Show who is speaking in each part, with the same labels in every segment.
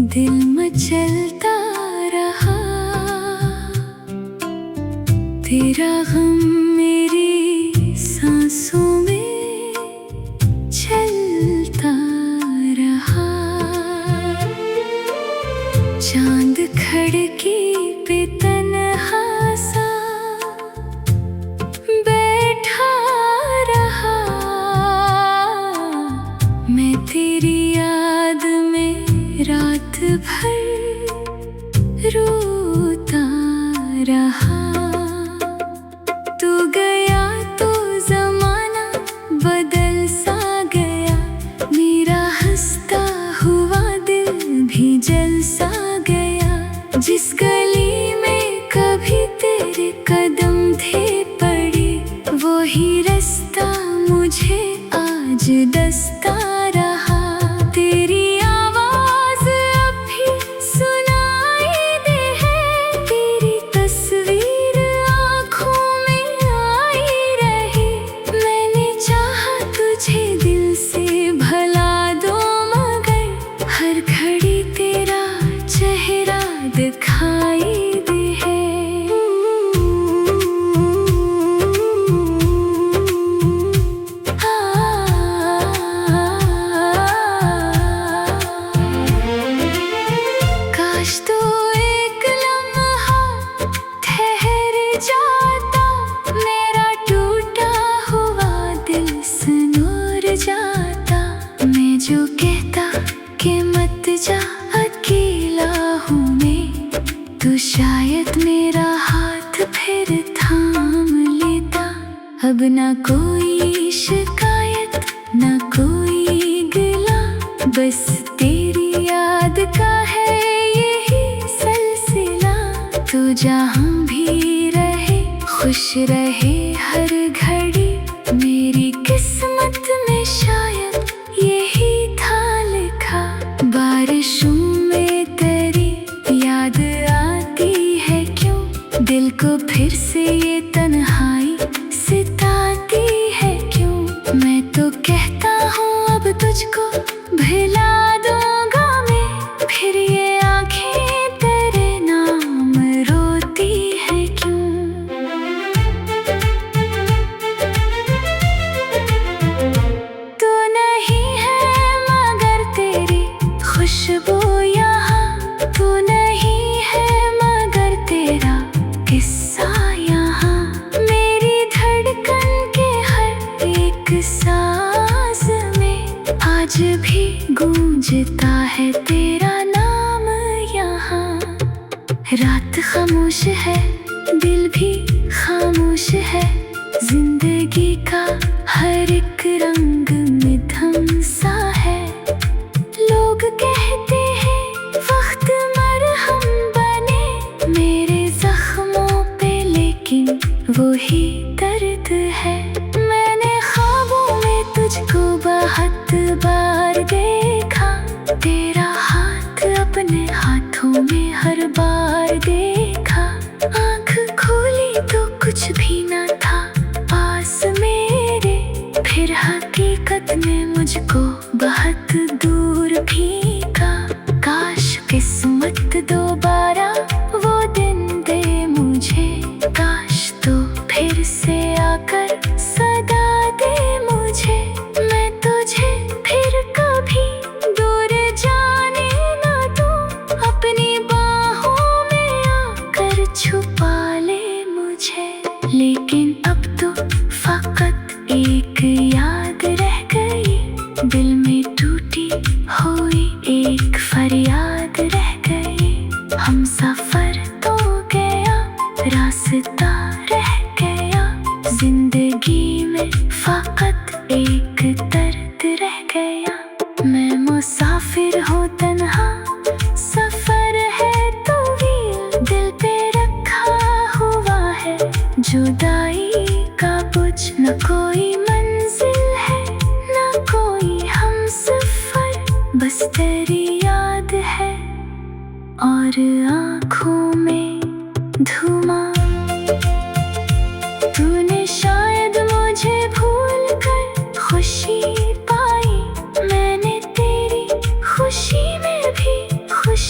Speaker 1: दिल मचलता रहा, तेरा गम मेरी सांसों में चलता रहा। चांद खिड़की पे तन्हा सा बैठा रहा, मैं तेरी याद में रात भर रोता रहा। तू गया तो ज़माना बदल सा गया, मेरा हंसता हुआ दिल भी जल सा गया। जिस गली में कभी तेरे कदम थे पड़े, वही रास्ता मुझे आज दस्ता रहा। तेरी आवाज़ अब भी सुनाई दे है, तेरी तस्वीर आँखों में आई रहे। मैंने चाहा तुझे दिल से भला दो, मगर हर घड़ी तेरा चेहरा दिखाई दे है। काश तो एक लम्हा ठहर जाता, मेरा टूटा हुआ दिल संवर जाता। मैं जो कहता कि मत जा, अकेला हूँ मैं, तो शायद मेरा हाथ फिर थाम लेता। अब ना कोई शिकायत ना कोई गिला, बस तेरी याद का है यही सिलसिला। तू जहाँ भी रहे खुश रहे हर घड़ी, मेरी किस्मत में शायद यही था लिखा। बारिशों में तेरी याद आती है क्यों, दिल को फिर से ये तन्हाई सताती है क्यों। मैं तो कहता हूँ अब तुझको भुला दूंगा मैं, फिर ये आँखें तेरे नाम रोती है क्यों। तू नहीं है मगर तेरी खुशबू यहाँ, तू नहीं है मगर तेरा किस्सा यहाँ। मेरी धड़कन के हर एक सांस में आज भी गूंजता है तेरा नाम यहाँ। रात खामोश है, दिल भी खामोश है, जिंदगी का हर एक रंग मध्यम सा है। लोग कहते हैं वक्त मरहम बने मेरे जख्मों पे, लेकिन वही दर्द है। मैंने ख्वाबों में तुझको बहुत बार देखा, तेरा हाथ अपने हाथों में हर बार देखा। आँख खोली तो कुछ भी न था पास मेरे, फिर हकीकत ने मुझको बहुत दूर फेंका। काश किस्मत दोबारा वो दिन दे मुझे, काश तो फिर से आकर सदा दे मुझे। मैं तुझे फिर कभी दूर जाने ना दूँ, अपनी बाहों में आकर छुपा ले मुझे। लेकिन अब तो फकत एक याद रह गई, दिल में टूटी हुई एक फरियाद रह गई। हम सफर तो गया, रास्ता रह गया, जिंदगी में फकत एक दर्द रह गया। मैं मुसाफिर हूँ तन्हा, सफर है तवील, दिल पे रखा हुआ है जुदाई का बोझ। न कोई मंजिल है न कोई हम सफर, बस तेरी याद है और आँखों में धुआं। तूने शायद मुझे भूल कर खुशी पाई, मैंने तेरी खुशी में भी खुशी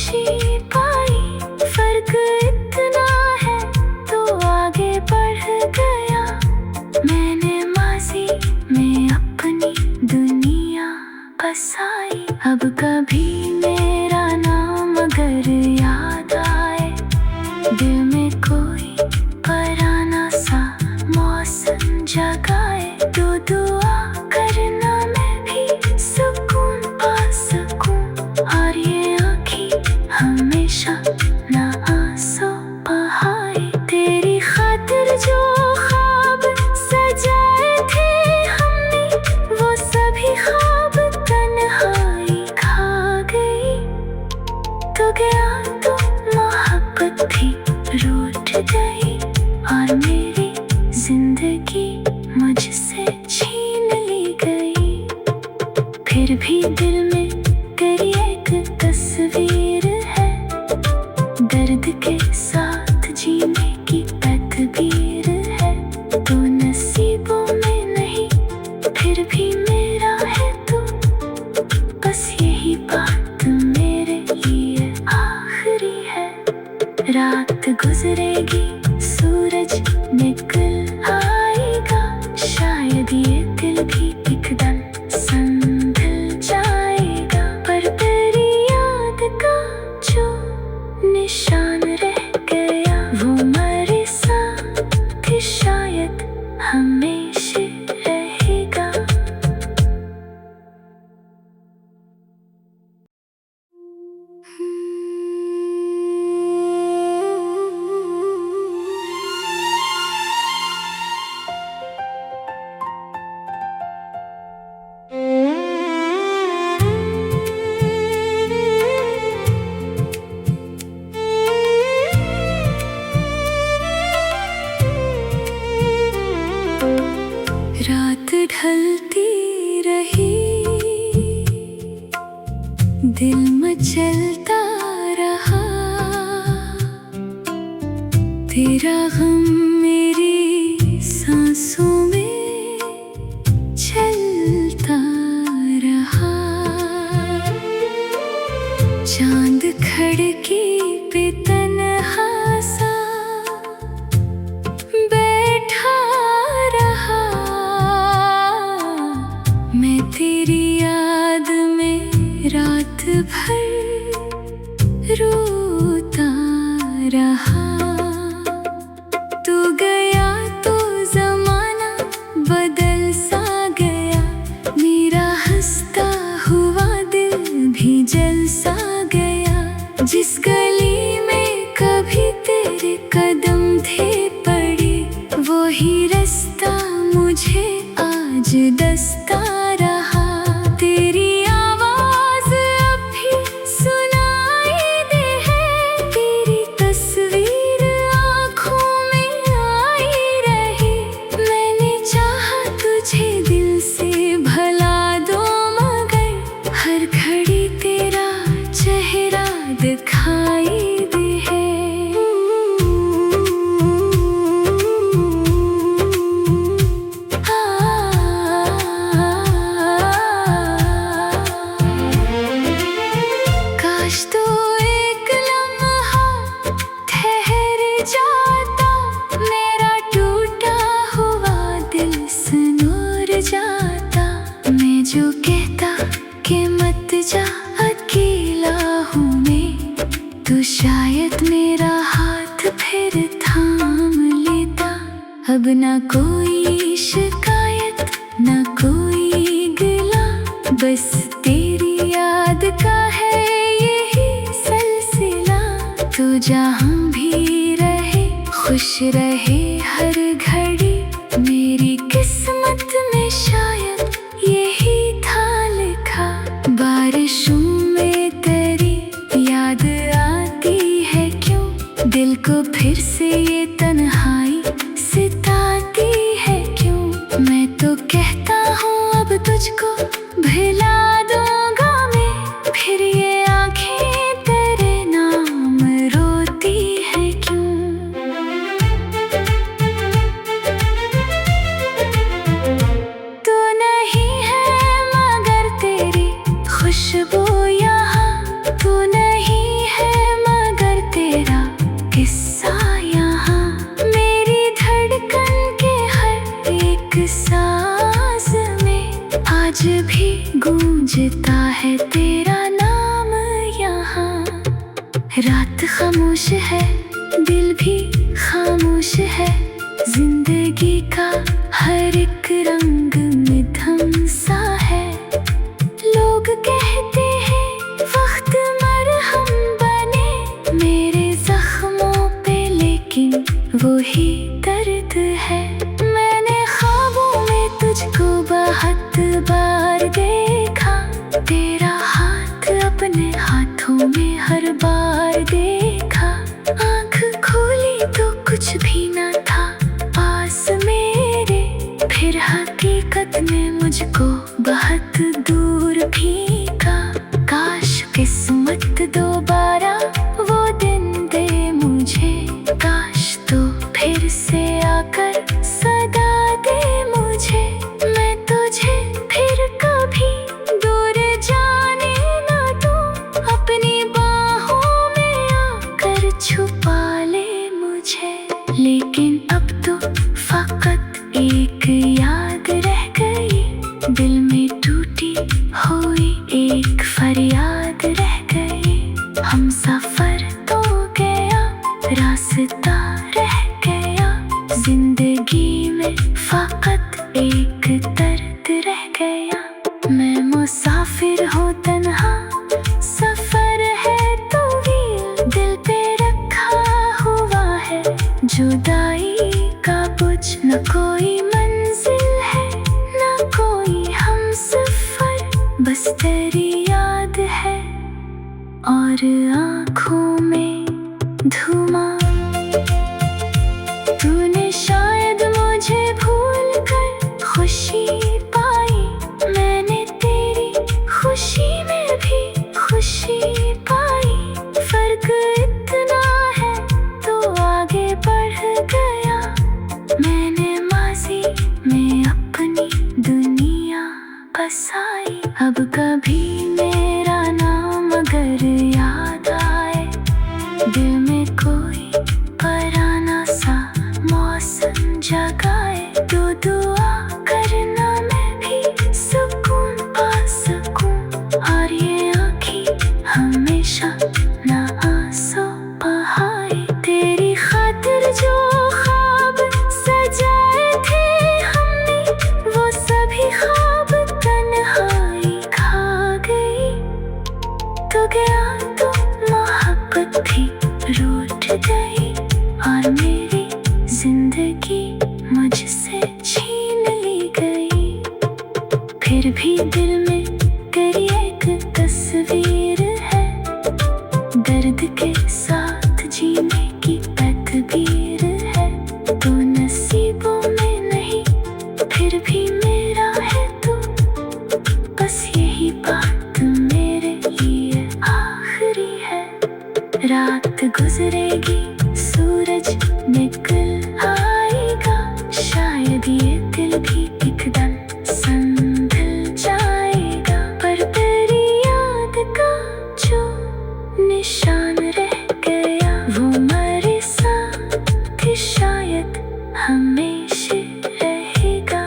Speaker 1: तू गया तो मोहब्बत भी रूठ गई और मेरी जिंदगी मुझसे छीन ली गई। फिर भी दिल में तेरी एक तस्वीर है, दर्द के साथ जीने की तदबीर है। तू नसीबों में नहीं फिर भी मेरा है तू, बस यही बात मेरे लिए आखिरी है। रात गुजरेगी सूरज निकल आएगा, शायद ये दिल भी एक दम संभल जाएगा। पर तेरी याद का जो निशान रह गया वो मेरे साथ शायद हमेशा रहेगा। रात ढलती रही, दिल मचलता रहा, तेरा गम मेरी सांसों में चलता रहा। चांद खिड़की पे तन्हा सा बैठा रहा, मैं तेरी याद में रात भर रोता रहा। तू गया तो ज़माना बदल सा गया, मेरा हंसता हुआ दिल भी जल सा गया। जिस गली में कभी तेरे कदम थे पड़े, वही रास्ता मुझे आज दस्ता रहा। तेरी आवाज अब भी सुनाई दे है, तेरी तस्वीर आँखों में आई रही। मैंने चाहा तुझे दिल से भला दो, मगर हर घड़ी तेरा चेहरा दिखाई दे है। काश तो एक लम्हा ठहर जाता, मेरा टूटा हुआ दिल संवर जाता। मैं जो कहता कि मत जा अकेला हूँ मैं, तो शायद मेरा हाथ फिर थाम लेता। अब ना कोई शिकायत ना कोई गिला, बस तेरी याद का है यही सिलसिला। तू जहाँ भी रहे खुश रहे हर घड़ी, मेरी किस्मत में शायद यही था लिखा। बारिशों में तेरी याद आती है क्यों, दिल को फिर से ये तन्हाई सताती है क्यों। मैं तो कहता हूँ अब तुझको भुला दूंगा मैं, फिर ये आँखें तेरे नाम रोती है क्यों। तू नहीं है मगर तेरी खुशबू यहाँ, तू नहीं है मगर तेरा किस्सा यहाँ। मेरी धड़कन के हर एक सांस में आज भी गूंजता है तेरा नाम यहाँ। रात खामोश है, दिल भी खामोश है, जिंदगी का हर एक रंग मिधम सा है। लोग कहते हैं वक्त मरहम बने मेरे जख्मों पे, लेकिन वही दर्द है। मैंने ख्वाबों में तुझको बहुत बार देखा, तेरा हाथ अपने हाथों में हर बार मुझको बहुत दूर भी का। काश किस्मत दोबारा वो दिन दे मुझे, काश तो फिर से आकर सदा दे मुझे। मैं तुझे फिर कभी दूर जाने ना दूं, अपनी बाहों में आकर छुपा ले मुझे। लेकिन अब तो फकत एक याद रह गई, दिल में टूटी हुई एक फरियाद रह गई। हम सफर तो गया, रास्ता रह गया, जिंदगी में फकत एक दर्द रह गया। मैं मुसाफिर हूँ तन्हा, सफर है तवील, दिल पे रखा हुआ है जुदाई का बोझ। न कोई मंजिल है न कोई हमसफर, बस तेरी याद है और आँखों में धुआं। तूने शायद मुझे भूल कर खुशी पाई, मैंने तेरी खुशी में भी खुशी पाई। फर्क इतना है तो आगे बढ़ गया, मैंने माजी में अपनी दुनिया बसाई। अब कभी मेरा नाम अगर याद आए, दिल में कोई पराना सा मौसम जगाए, तो दुआ करना मैं भी सुकून पा सकूं, और ये आँखें हमेशा ना आंसू बहाए। तेरी खातिर जो ख्वाब सजाए थे हमने, वो सभी ख्वाब तन्हाई खा गई। तो गया तो मोहब्बत भी रूठ गई, और मेरी जिंदगी मुझसे छीन ली गई। फिर भी दिल में तेरी एक तस्वीर है, दर्द के साथ जीने की तकदीर है। तो नसीबों में नहीं फिर भी मेरा है तू, बस यही बात मेरे लिए आखिरी है। रात गुजरेगी सूरज निकल आएगा, शायद ये दिल भी एक दम संभल जाएगा। पर तेरी याद का जो निशान रह गया, वो मेरे साथ शायद हमेशा रहेगा।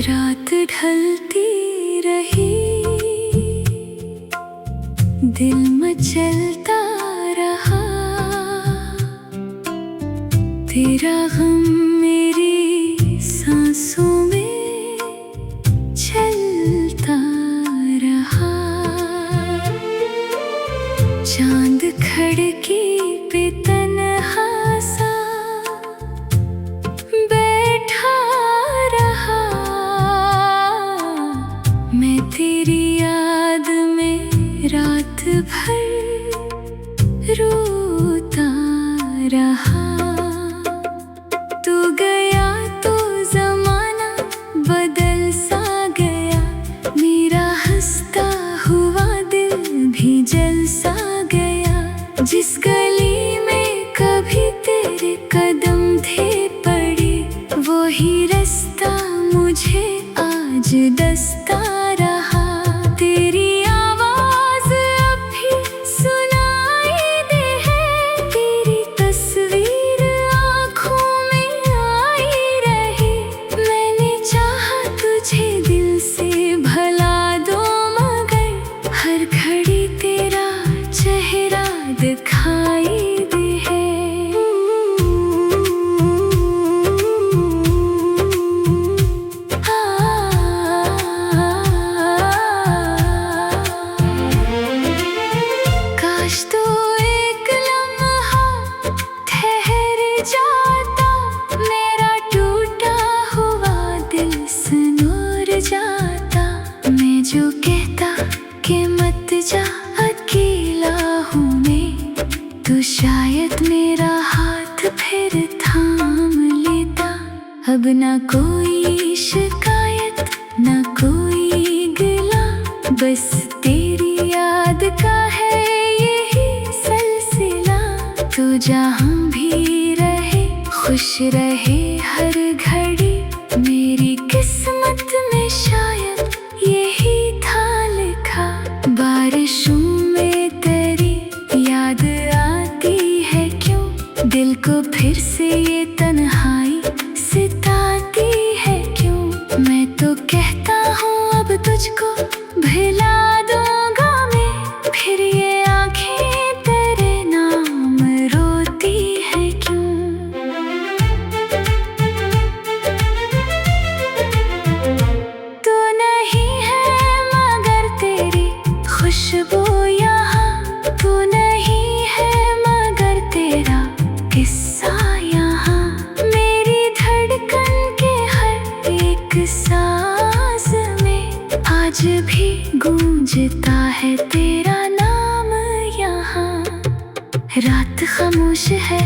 Speaker 1: रात ढलती रही, दिल मचलता रहा, तेरा गम मेरी सांसों में चलता रहा। चांद खिड़की पे तन्हा सा बैठा रहा, मैं तेरी याद में रात भर रोता रहा। तू गया तो जमाना बदल सा गया, मेरा हंसता हुआ दिल भी जल सा गया। जिस गली में कभी तेरे कदम थे पड़े, वो ही रास्ता मुझे आज दस्ता रहा। तेरी आवाज अब भी सुनाई दे है, तेरी तस्वीर आँखों में आई रहे। मैंने चाहा तुझे दिल से भला दो, मगर हर घड़ी तेरा चेहरा दिखाई दे है। मेरा हाथ फिर थाम लेता। अब ना कोई शिकायत ना कोई गिला, बस तेरी याद का है यही सिलसिला। तू जहाँ भी रहे खुश रहे हर घड़ी, मेरी किस्मत में शायद यही था लिखा। बारिशों में तेरी याद आती है क्यों, दिल को फिर से ये तन्हाई सताती है क्यों। मैं तो कहता हूँ अब तुझको भुला दूंगा मैं, फिर ये आँखें तेरे नाम रोती है क्यों। तू नहीं है मगर तेरी खुशबू यहाँ, तू नहीं है मगर तेरा किस्सा यहाँ। मेरी धड़कन के हर एक सांस में आज भी गूंजता है तेरा नाम यहाँ। रात खामोश है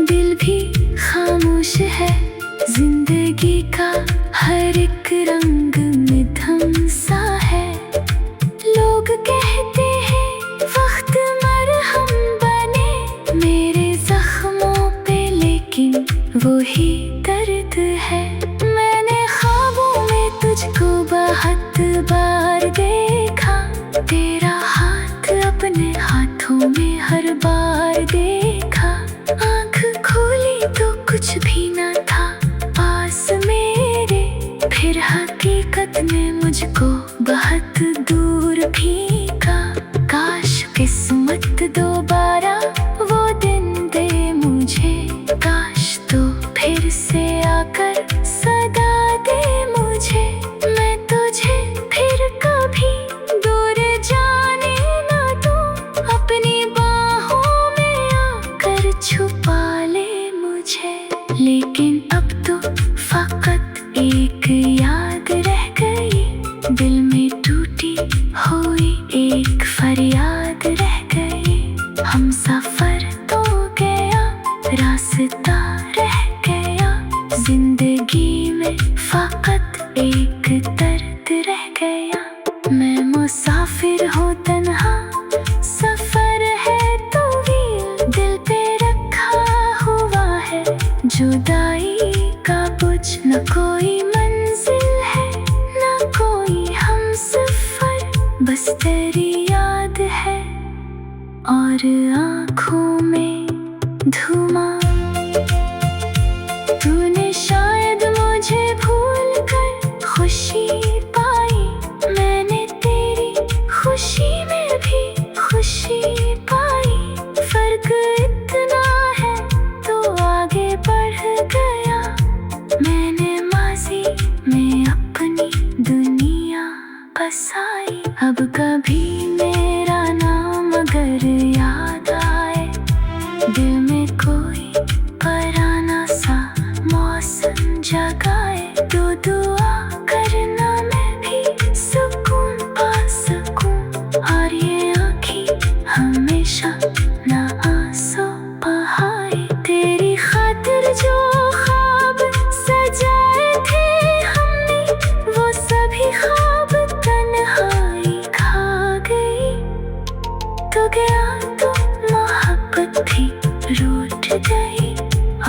Speaker 1: दिल भी खामोश है, जिंदगी का हर एक रंग मध्यम सा है। लोग कहते हैं वक्त मरहम बने मेरे जख्मों पे, लेकिन वही दर्द है। मैंने ख्वाबों में तुझको बहुत बार देखा, तेरा हाथ अपने हाथों में हर बार देखा। आँख खोली तो कुछ भी न था पास मेरे, फिर हकीकत ने मुझको बहुत दूर फेंका। काश किस्मत दोबारा वो दिन दे मुझे, काश तो फिर से आकर सदा दे मुझे। मैं तुझे फिर कभी दूर जाने ना दूँ, अपनी बाहों में आकर छुपा ले मुझे। लेकिन अब तो फकत एक याद रह गई, दिल में टूटी हुई एक फरियाद रह गई। हम सफर तो गया रास्ता रह गया, जिंदगी में फकत एक दर्द रह गया। मैं मुसाफिर हूँ तन्हा, सफर है तवील, दिल पे रखा हुआ है जुदाई का बोझ। न कोई मंजिल है न कोई हम सफर, बस तेरी याद है और आँखों में धुआं। तूने शायद मुझे भूल कर खुशी पाई, मैंने तेरी खुशी में भी खुशी पाई। फर्क इतना है तो आगे बढ़ गया, मैंने माजी में अपनी दुनिया बसाई। अब कभी मेरा नाम अगर याद आए, दिल में कोई पराना सा मौसम जगाए, तो दुआ करना मैं भी सुकून पा सकूं, और ये आँखें हमेशा ना आंसू बहाए। तेरी खातिर जो ख्वाब सजाए थे हमने, वो सभी ख्वाब तन्हाई खा गई। तो गया तो मोहब्बत भी रूठ गई,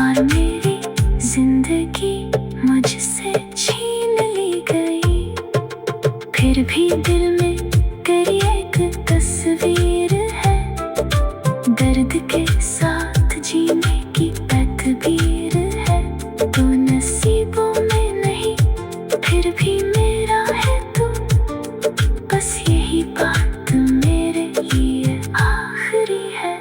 Speaker 1: और मेरी जिंदगी मुझसे छीन ली गई। फिर भी दिल में तेरी एक तस्वीर है, दर्द के साथ जीने की तकदीर है। तो नसीबों में नहीं फिर भी मेरा है तू, बस यही बात मेरे लिए आखिरी है।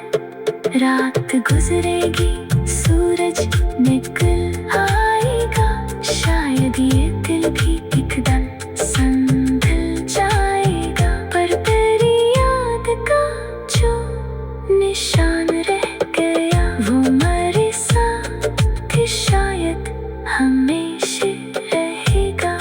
Speaker 1: रात गुजरेगी सूरज निकल आएगा, शायद ये दिल भी एक दम संभल जाएगा। पर तेरी याद का जो निशान रह गया, वो मेरे साथ शायद हमेशा रहेगा।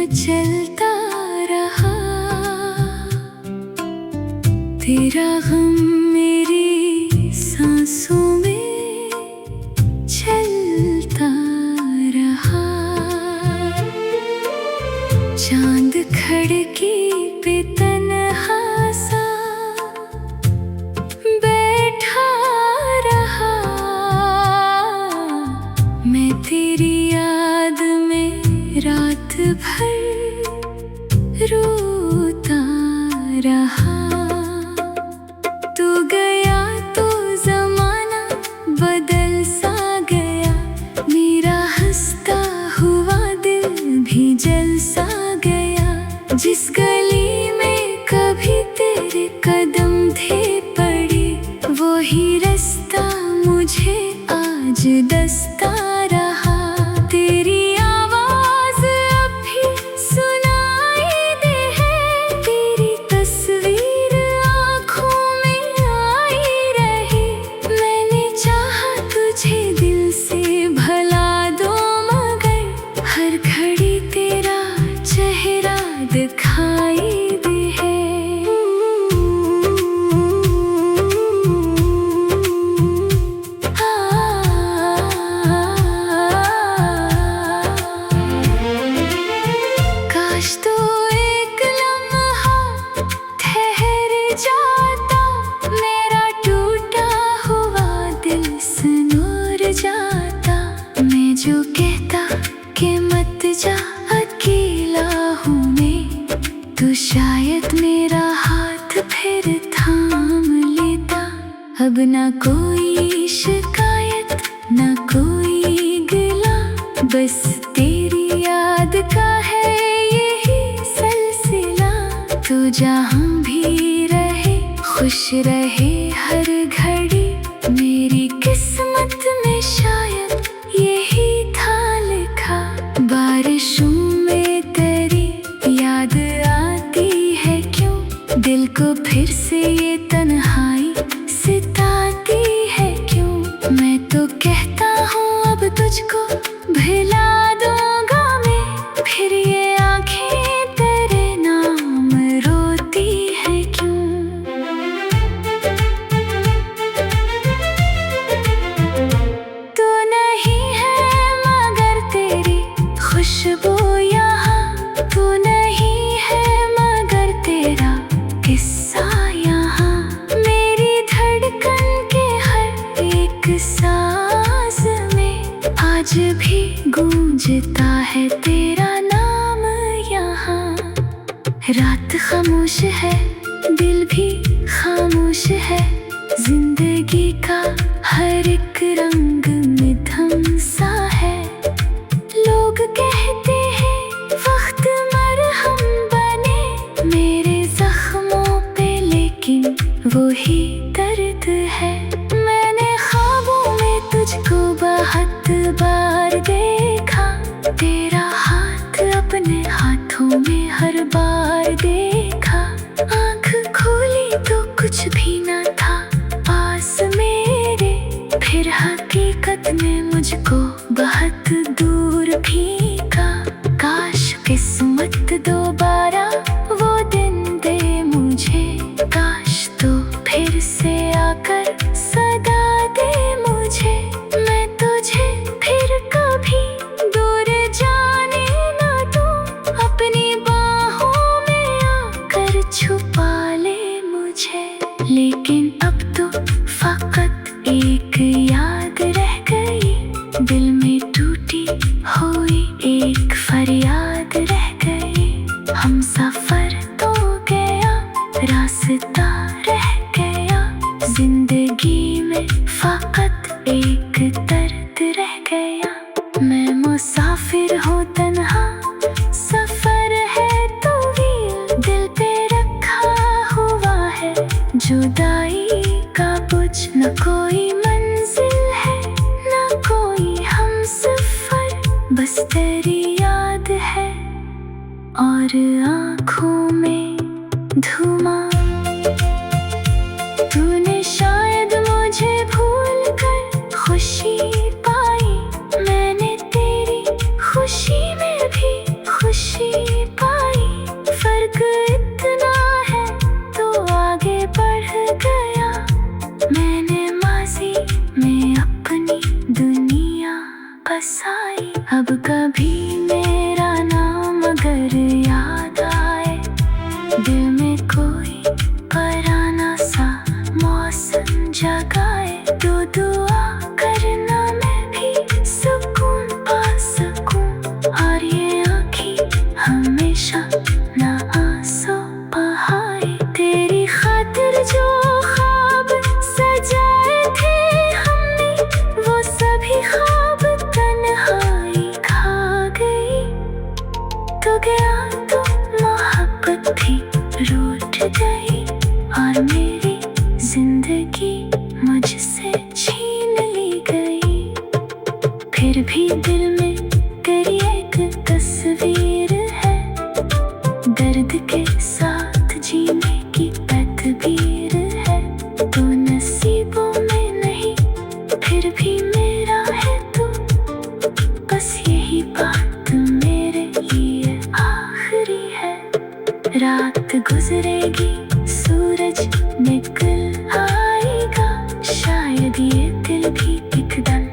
Speaker 1: चलता रहा, तेरा गम मेरी सांसों में चलता रहा। चांद खिड़की पे तन्हा सा बैठा रहा, मैं तेरी याद में रात भर रोता रहा। तू गया तो ज़माना बदल सा गया, मेरा हंसता हुआ दिल भी जल सा गया। जिस गली में कभी तेरे कदम थे पड़े, वो ही रास्ता मुझे आज दस्ता रहा। तेरी आवाज़ अब भी सुनाई दे है, तेरी तस्वीर आँखों में आई रहे। मैंने चाहा तुझे दिल से भला दो, मगर हर घड़ी तेरा चेहरा दिखाई दे है। काश तो एक लम्हा ठहर जाता, मेरा टूटा हुआ दिल संवर जाता। मैं जो कहता कि मत जा अकेला हूँ मैं, तो शायद मेरा हाथ फिर थाम लेता। अब ना कोई शिकायत ना कोई गिला, बस तेरी याद का है यही सिलसिला। तू जहाँ भी रहे खुश रहे हर घड़ी, मेरी किस्मत में शायद यही था लिखा। बारिशों में तेरी याद आती है क्यों, दिल को फिर से ये तन्हाई सताती है क्यों। मैं तो कहता हूँ अब तुझको भुला दूंगा मैं, फिर ये आँखें तेरे नाम रोती है क्यों। तू नहीं है मगर तेरी खुशबू यहाँ, तू नहीं है मगर तेरा किस्सा यहाँ। मेरी धड़कन के हर एक सांस में आज भी गूंजता है तेरा नाम यहाँ। रात खामोश है दिल भी खामोश है, जिंदगी का हर एक रंग मध्यम सा है। लोग कहते हैं वक्त मरहम बने मेरे जख्मों पे, लेकिन वो ही दर्द है। मैंने ख्वाबों में तुझको बहुत बार देखा, तेरा हाथ अपने हाथों में हर बार देखा। आँख खोली तो कुछ भी न था पास मेरे, फिर हकीकत में मुझको बहुत दूर फीका। काश किस्मत दोबारा वो दिन दे मुझे, काश तो फिर से आकर सदा दे मुझे। मैं तुझे फिर कभी दूर जाने ना दूँ, अपनी बाहों में आकर छुपा ले मुझे। लेकिन अब तो फकत एक याद रह गई, दिल में टूटी हुई एक फरियाद रह गई। हम सफर तो गया रास्ता रह गया, जिंदगी में फकत एक दर्द रह गया। मैं मुसाफिर हूँ तन्हा, सफर है तवील, दिल पे रखा हुआ है जुदाई का बोझ। न कोई मंजिल है न कोई हमसफर, बस तेरी याद है और आँखों में धुआं। तूने शायद मुझे भूल कर खुशी पाई, मैंने तेरी खुशी में भी खुशी कभी मेरा नाम अगर याद आए, दिल में कोई पराना सा मौसम जगाए, तो दुआ करना मैं भी सुकून पा सकूं, और ये आँखें हमेशा ना आंसू बहाए। तेरी खातिर जो ख्वाब सजाए थे हमने, वो सभी ख्वाब तन्हाई खा गई। तो गया तो मोहब्बत भी रूठ गई, और मेरी जिंदगी मुझसे छीन ली गई। फिर भी दिल में तेरी एक तस्वीर है, दर्द के साथ जीने की तकदीर है। तू नसीबों में नहीं फिर भी मेरा है तू, बस यही बात मेरे लिए आखिरी है। रात गुजरेगी सूरज निकल आएगा, शायद ये दिल भी एक दिन